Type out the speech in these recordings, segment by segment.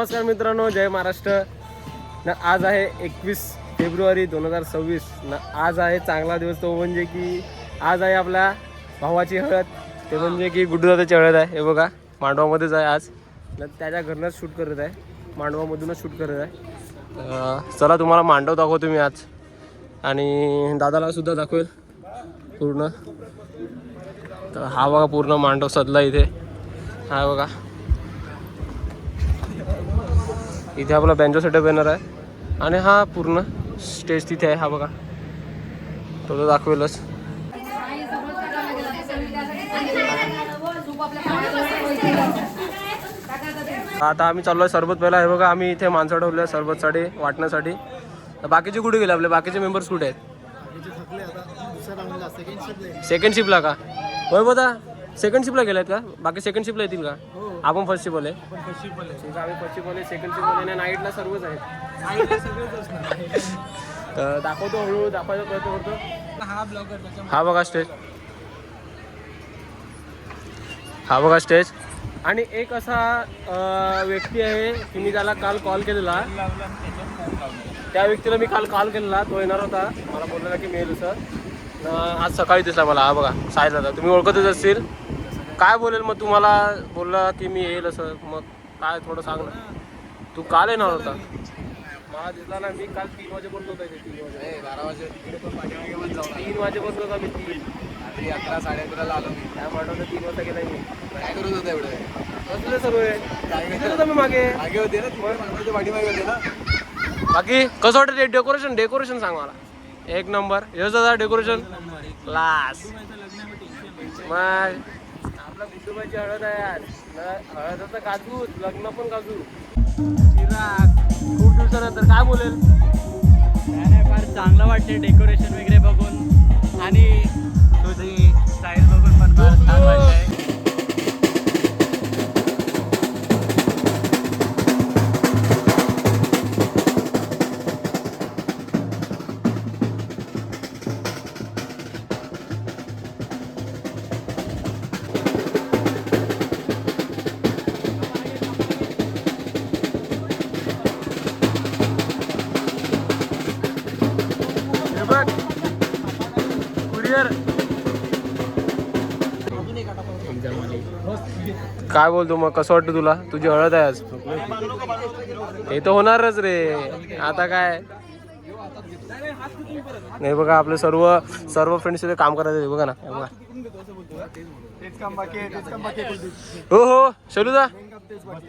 नमस्कार मित्रांनो, जय महाराष्ट्र ना. आज आहे 21 फेब्रुवारी 2026 ना. आज आहे चांगला दिवस, तो म्हणजे की आज आहे आपल्या भावाची हळद, ते म्हणजे की गुड्डूदादाची हळद आहे. हे बघा मांडवामध्येच आहे आज ना, त्याच्या घरनंच शूट करत आहे, मांडवामधूनच शूट करत आहे. चला तुम्हाला मांडव दाखवतो मी आज, आणि दादाला सुद्धा दाखवेल पूर्ण. तर हा बघा पूर्ण मांडव सजला इथे, हा बघा इथे आपला बँजो सेटअप येणार आहे, आणि हा पूर्ण स्टेज तिथे आहे. हा बघा तो दाखवेलच. आता आम्ही चाललो आहे सरबत प्यायला. हे बघा आम्ही इथे माणसं ठेवले आहे सरबतसाठी वाटण्यासाठी. बाकीचे कुठे गेले, आपले बाकीचे मेंबर्स कुठे आहेत? सेकंड शिपला का? होय बघा सेकंड शिपला गेलात का? बाकी सेकंड शिपला येतील का? आपण फर्स्ट शिप आले. आम्ही फर्स्ट शिप आले, सेकंड शिप आले, नाईटला सर्वच आहेत. दाखवतो हळूहळू दाखवायचा प्रयत्न करतो. हा बघा स्टेज, हा बघा स्टेज. आणि एक असा व्यक्ती आहे की मी त्याला काल कॉल केलेला, त्या व्यक्तीला मी काल कॉल केलेला, तो येणार होता, मला बोललेला की मी येईल सर. आज सकाळी दिसला मला. हा बघा साहेब दादा, तुम्ही ओळखतच असतील. काय बोलेल मग तुम्हाला? बोलला की मी येईल असं. मग काय थोडं सांग ना, तू काल येणार होता? मला दिसला ना, मी काल 3 वाजेपर्यंत होता इथे. 12 वाजे 3 वाजेपर्यंत होता मी. 11 11:30 आलो मी. काय म्हणतो 3 वाजता गेला मी. काय करत होतं एवढं? कसलं सर्व आहे होता मी मागे होते ना, पाठीमागे होते ना. बाकी कसं वाटतं डेकोरेशन? डेकोरेशन सांग मला. एक नंबर. यश दादा डेकोरेशन क्लास. मग आपला गुड्डूबाईची हळद आहे आज. हळदाचा काजू, लग्न पण काजू. चिराग खूप दिवसानंतर काय बोलेल? काय नाही, फार चांगलं वाटते डेकोरेशन वगैरे बघून, आणि तुझी स्टाईल बघून पण फार छान वाटतंय. 'कुरिअर' काय बोलतो मग? कसं वाटतं तुला? तुझी हळद आहे आज. हे तर होणारच रे, आता काय नाही. बघा आपले सर्व फ्रेंड्स इथे काम करायचे. बघा ना, बघा. हो हो शैलूदा,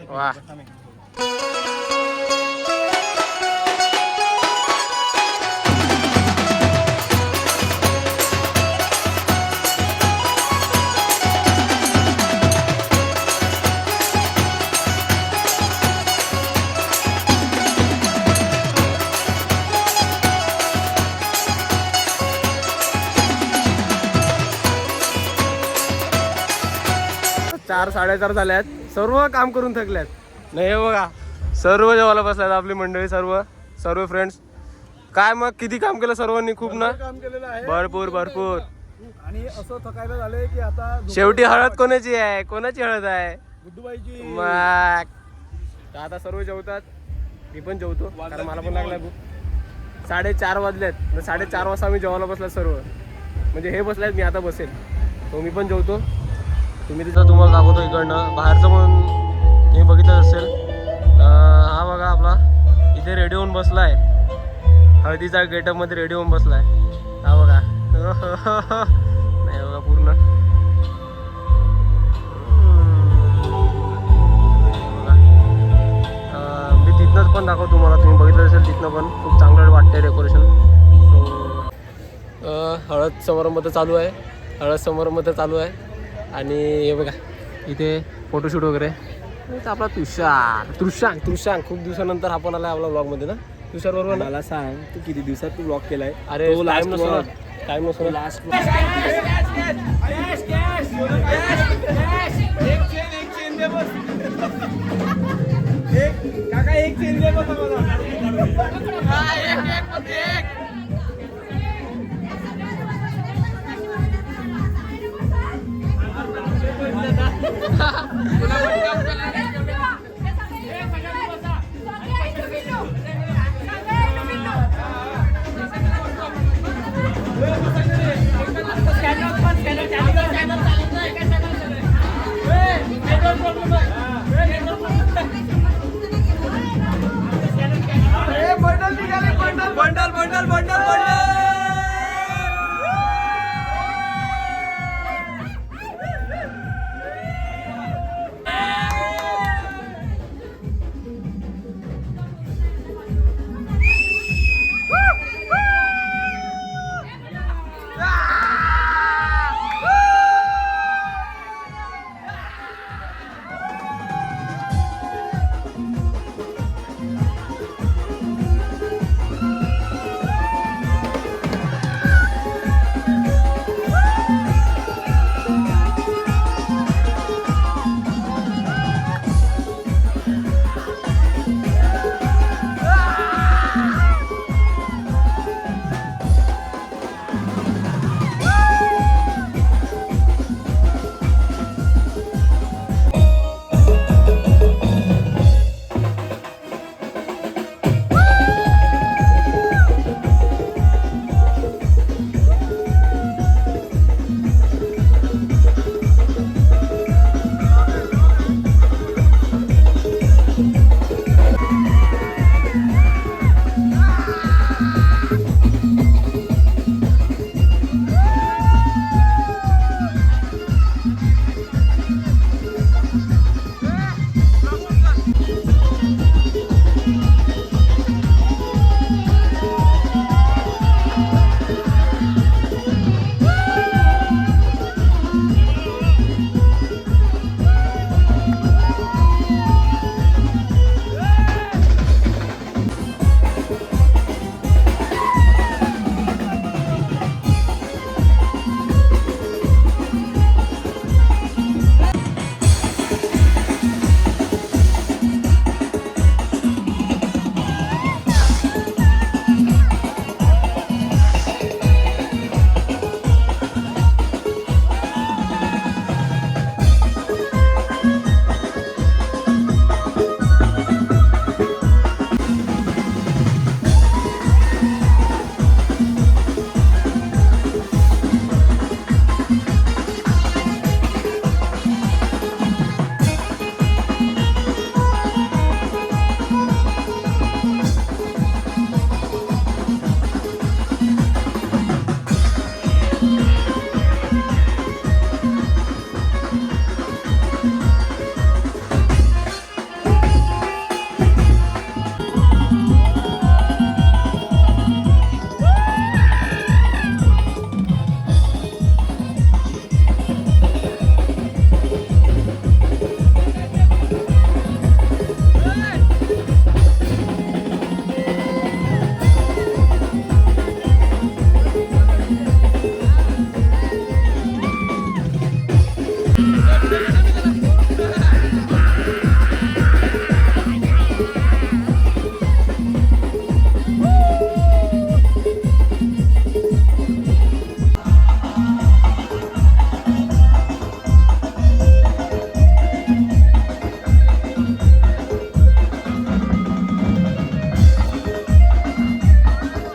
वा. चार 4:30 झाल्यात, सर्व काम करून थकल्यात. नाही हे बघा सर्व जेवायला बसल्यात आपली मंडळी, सर्व फ्रेंड्स. काय मग किती काम केलं सर्वांनी? खूप ना, काम केलेलं आहे भरपूर. आणि असं थकायला झालंय की आता शेवटी हळद कोणाची आहे? कोणाची हळद आहे? गुड्डूबाईची. मग आता सर्व जेवतात, मी पण जेवतो कारण मला पण लागला भूक. 4:30 वाजल्यात, 4:30 वाजता आम्ही जेवायला बसलात सर्व. म्हणजे हे बसल्यात, मी आता बसेल, तो मी पण जेवतो. तुम्ही तिथं तुम्हाला दाखवतो इकडनं बाहेरचं पण तुम्ही बघितलं असेल. हा बघा आपला इथे रेडी होऊन बसलाय, हळदीचा गेटअपमध्ये रेडी होऊन बसलाय. हा बघा नाही बघा पूर्ण बघा. मी तिथनंच पण दाखवतो तुम्हाला, तुम्ही बघितलं असेल तिथनं पण खूप चांगलं वाटतंय डेकोरेशन. हळद समारंभ तर चालू आहे. आणि हे बघा इथे फोटोशूट वगैरे. आपला तुषार खूप दिवसानंतर आपण आला आपला ब्लॉगमध्ये ना. तुषार बरोबर. मला सांग, तू किती दिवसात तू ब्लॉग केलाय? अरे टाइम नसतो last. Bundle bundle bundle bundle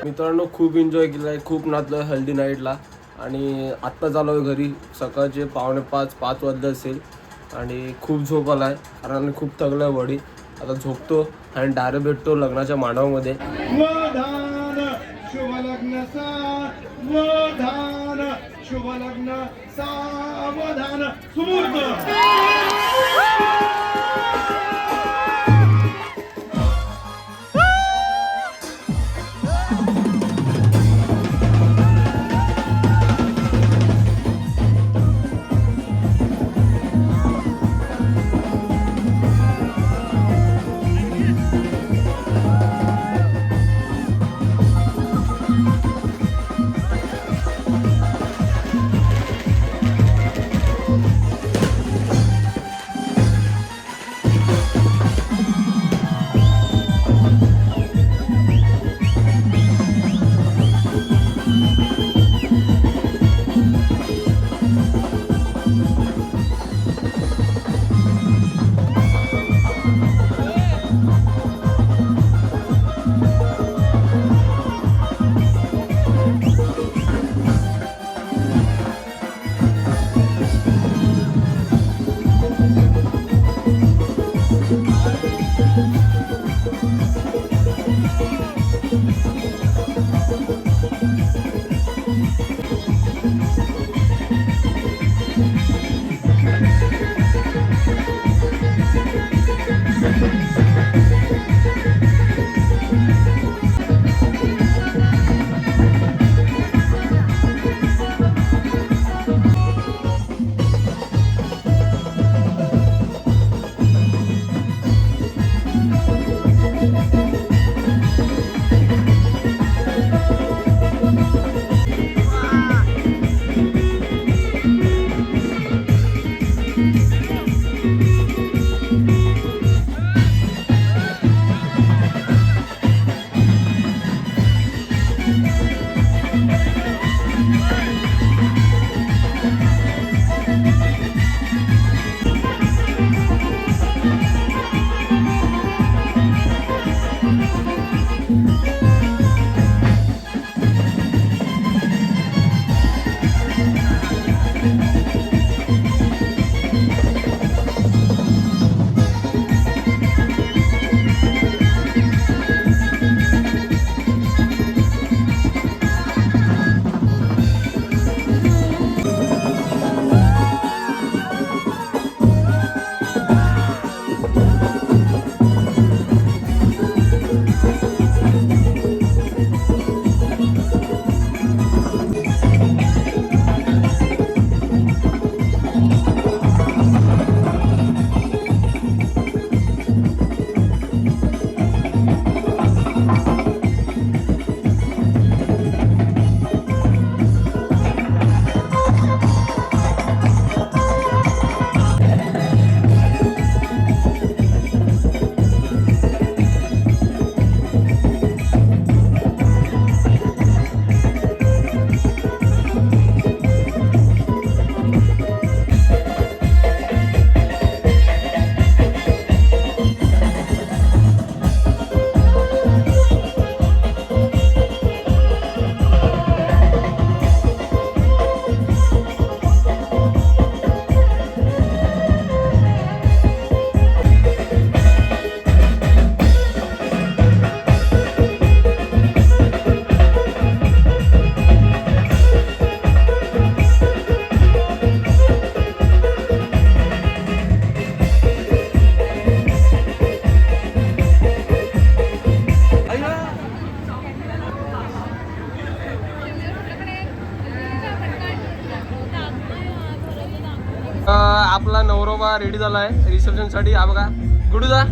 मित्रांनो खूप एन्जॉय केला आहे, खूप नाचलो हल्दी नाईटला आणि आत्ता झालो आहे घरी. सकाळचे 4:45-5 वाजले असेल आणि खूप झोप आला आहे कारण खूप थकलं आहे बॉडी. आता झोपतो आणि डायरेक्ट भेटतो लग्नाच्या मांडवामध्ये. शुभ लग्न सावधान, शुभ लग्न सावधान, सुमुहूर्त. आपला नवरोबा रेडी झाला आहे रिसेप्शनसाठी. हा बघा गुडूदा.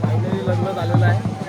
फायनली लग्न झालेलं आहे.